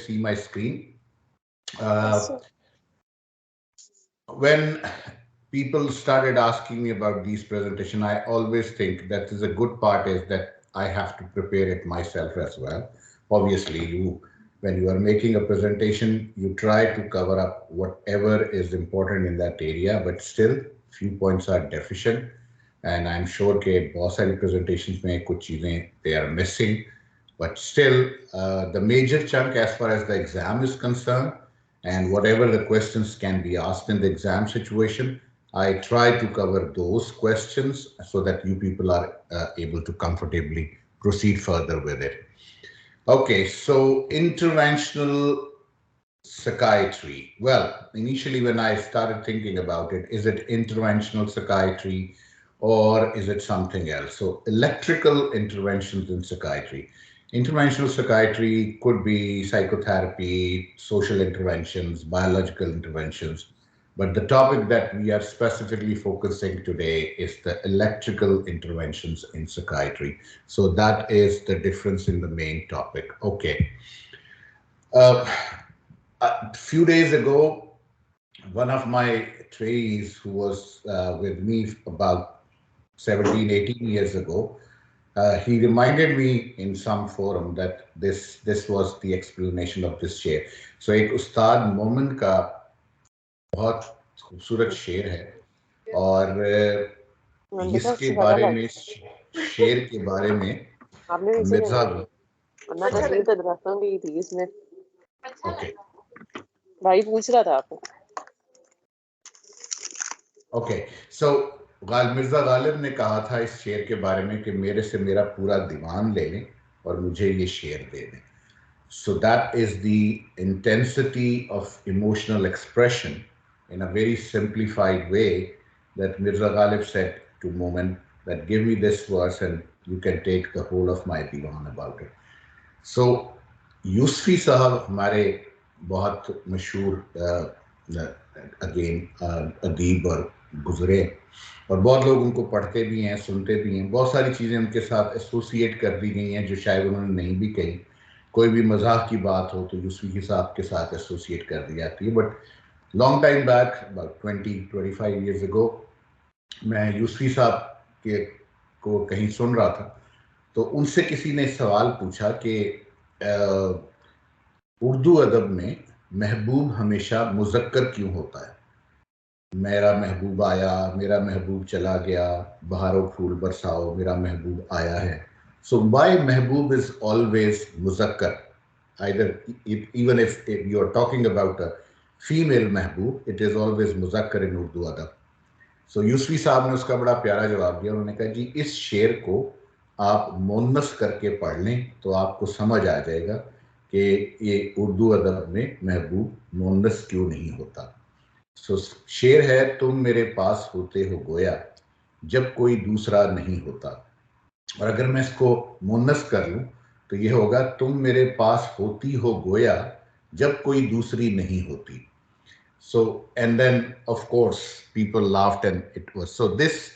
see my screen. When people started asking me about these presentation, I always think that is a good part is that I have to prepare it myself as well. Obviously, when you are making a presentation, you try to cover up whatever is important in that area, but still few points are deficient. And I'm sure that बहुत सारी presentations में कुछ चीजें they are missing, but still the major chunk as far as the exam is concerned, and whatever the questions can be asked in the exam situation, I try to cover those questions so that you people are able to comfortably proceed further with it. Okay, so interventional psychiatry. Well, initially when I started thinking about it, is it interventional psychiatry or is it something else? So electrical interventions in psychiatry. Interventional psychiatry could be psychotherapy, social interventions, biological interventions. But the topic that we are specifically focusing today is the electrical interventions in psychiatry. So that is the difference in the main topic. Okay. A few days ago, one of my trainees who was with me about 17, 18 years ago, he reminded me in some forum that this was the explanation of this शेर. So एक उस्ताद मोमिन का बहुत खूबसूरत शेर है और इसके बारे में शेर के बारे में मिर्जा ओके भाई पूछ रहा था आपको ओके सो मिर्जा गालिब ने कहा था इस शेर के बारे में कि मेरे से मेरा पूरा दीवान ले लें और मुझे ये शेर दे दें. So that is the intensity of emotional expression in a very simplified way that Mirza Ghalib said to Momin that give me this verse and you can take the whole of my diwan about it. So Yusufi साहब हमारे बहुत मशहूर again अदीब और गुजरे और बहुत लोग उनको पढ़ते भी हैं, सुनते भी हैं. बहुत सारी चीज़ें उनके साथ एसोसिएट कर दी गई हैं जो शायद उन्होंने नहीं भी कही. कोई भी मजाक की बात हो तो यूसुफी साहब के साथ एसोसिएट कर दी जाती है. But long time back about 20-25 years ago मैं यूसुफी साहब के को कहीं सुन रहा था तो उनसे किसी ने सवाल पूछा कि उर्दू अदब में महबूब हमेशा मुज़क्कर क्यों होता है. मेरा महबूब आया, मेरा महबूब चला गया, बहारों फूल बरसाओ, मेरा महबूब आया है. So why Mehboob is always मुज़क्कर? Either even if you are talking about a female Mehboob, it is always मुज़क्कर in Urdu अदब. So यूसुफी साहब ने उसका बड़ा प्यारा जवाब दिया. उन्होंने कहा जी इस शेर को आप मुन्नस करके पढ़ लें तो आपको समझ आ जाएगा कि ये उर्दू अदब में महबूब मुन्नस क्यों नहीं होता. सो शेर है तुम मेरे पास होते हो गोया जब कोई दूसरा नहीं होता. और अगर मैं इसको मुन्नस कर लूं तो ये होगा तुम मेरे पास होती हो गोया जब कोई दूसरी नहीं होती. So and then of course people laughed and it was so this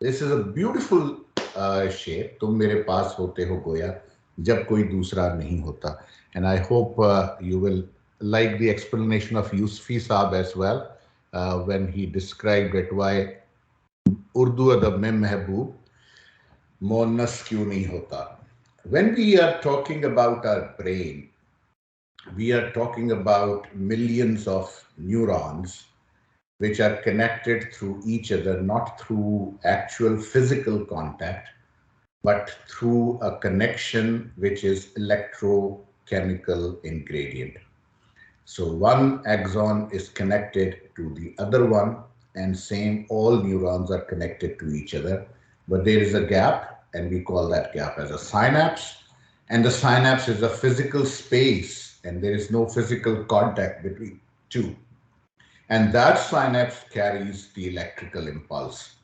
is a beautiful शेर तुम मेरे पास होते हो गोया जब कोई दूसरा नहीं होता. And I hope you will like the explanation of Yusufi Saab as well when he described it why Urdu adab mein महबूब मोनस क्यों नहीं होता. When we are talking about our brain, we are talking about millions of neurons which are connected through each other, not through actual physical contact, but through a connection which is electrochemical ingredient. So one axon is connected to the other one, and same, all neurons are connected to each other, but there is a gap, and we call that gap as a synapse. And the synapse is a physical space, and there is no physical contact between two. And that synapse carries the electrical impulse.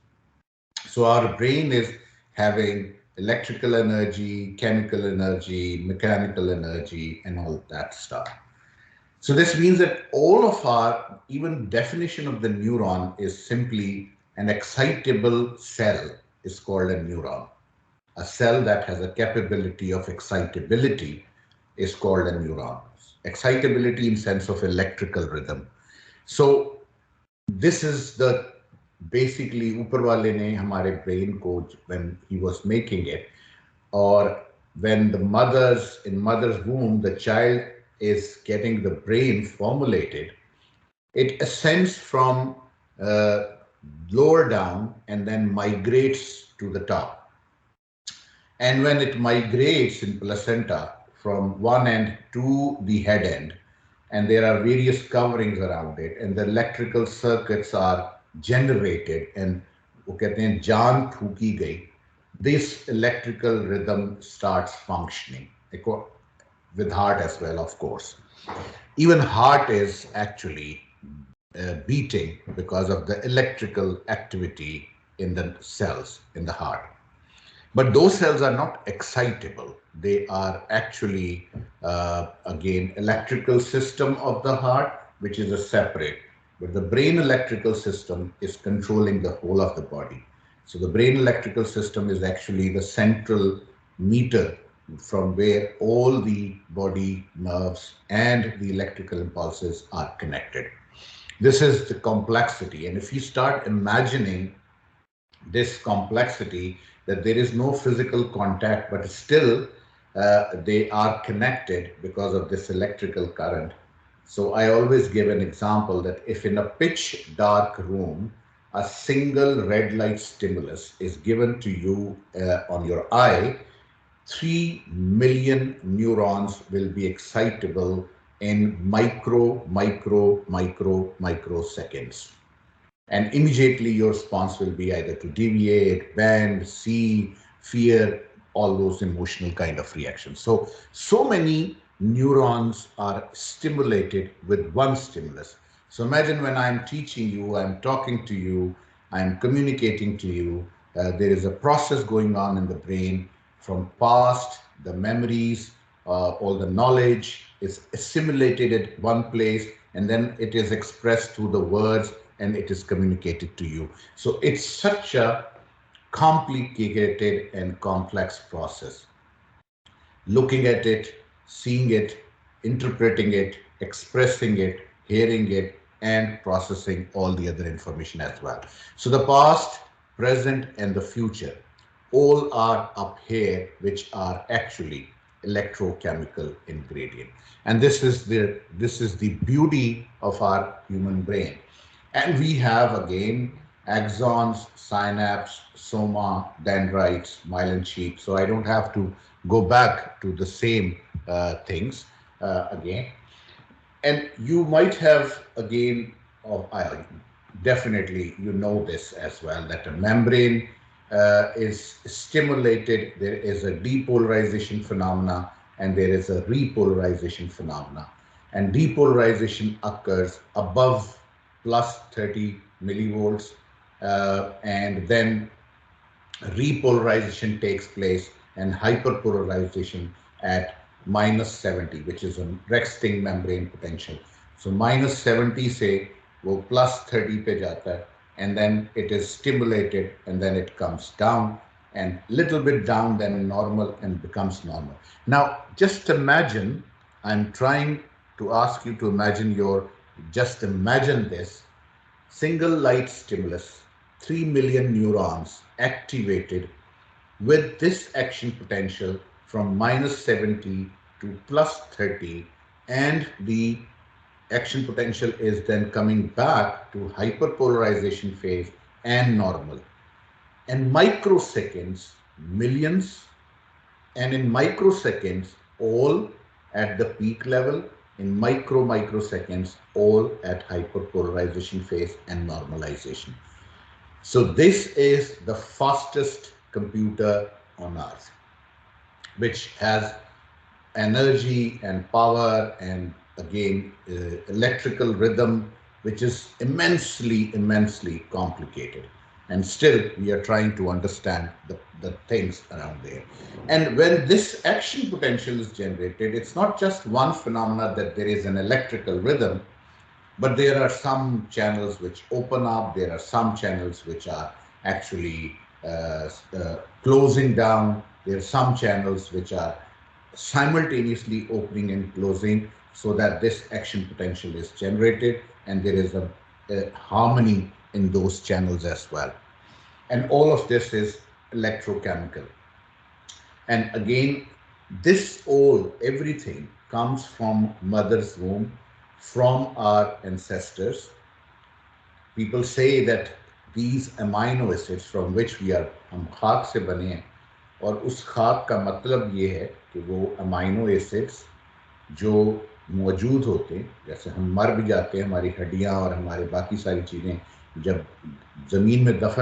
So our brain is having electrical energy, chemical energy, mechanical energy, and all that stuff. So this means that all of our, even definition of the neuron is simply an excitable cell is called a neuron. A cell that has a capability of excitability is called a neuron. excitability in sense of electrical rhythm. So this is the basically ऊपर वाले ने हमारे brain को when he was making it, or when the mother's womb, the child is getting the brain formulated, it ascends from uh, lower down and then migrates to the top. And when it migrates in placenta from one end to the head end, and there are various coverings around it, and the electrical circuits are generated, and वो कहते हैं जान फूकी गई, this electrical rhythm starts functioning with heart as well, of course. Even heart is actually beating because of the electrical activity in the cells in the heart. But those cells are not excitable. They are actually, again, electrical system of the heart, which is a separate. But the brain electrical system is controlling the whole of the body. So the brain electrical system is actually the central meter from where all the body nerves and the electrical impulses are connected. This is the complexity. And if you start imagining this complexity, that there is no physical contact, but still they are connected because of this electrical current. So I always give an example that if in a pitch dark room, a single red light stimulus is given to you on your eye, 3 million neurons will be excitable in microseconds. And immediately your response will be either to deviate, bend, see, fear, all those emotional kind of reactions. So many neurons are stimulated with one stimulus. So imagine when I'm teaching you, I'm talking to you, I'm communicating to you, there is a process going on in the brain from past, the memories, all the knowledge is assimilated at one place, and then it is expressed through the words and it is communicated to you. So it's such a complicated and complex process. Looking at it, seeing it, interpreting it, expressing it, hearing it, and processing all the other information as well. So the past, present, and the future all are up here, which are actually electrochemical ingredient. And this is the beauty of our human brain. And we have again axons, synapse, soma, dendrites, myelin sheath. So I don't have to go back to the same things again. And you might have again, definitely you know this as well, that a membrane is stimulated. There is a depolarization phenomena and there is a repolarization phenomena. And depolarization occurs above plus 30 millivolts, and then repolarization takes place and hyperpolarization at minus 70, which is a resting membrane potential. So minus 70 से वो plus 30 पे जाता है, and then it is stimulated and then it comes down and little bit down then normal and becomes normal. Now just imagine, I'm trying to ask you to imagine just imagine this single light stimulus, 3 million neurons activated with this action potential from minus 70 to plus 30, and the action potential is then coming back to hyperpolarization phase and normal. And microseconds, millions, and in microseconds, all at the peak level, in microseconds, all at hyperpolarization phase and normalization. So this is the fastest computer on earth, which has energy and power and again electrical rhythm, which is immensely complicated. And still we are trying to understand the things around there. And when this action potential is generated, it's not just one phenomena that there is an electrical rhythm, but there are some channels which open up, there are some channels which are actually closing down, there are some channels which are simultaneously opening and closing. so that this action potential is generated and there is a harmony in those channels as well. And all of this is electrochemical. And again, everything comes from mother's womb, from our ancestors. People say that these amino acids from which we are, हम खाक से बने हैं, और उस खाक का मतलब ये है कि वो अमाइनो एसिड्स जो मौजूद होते हैं, जैसे हम मर भी जाते हैं, हमारी हड्डियां और हमारे बाकी सारी चीज़ें जब ज़मीन में दफन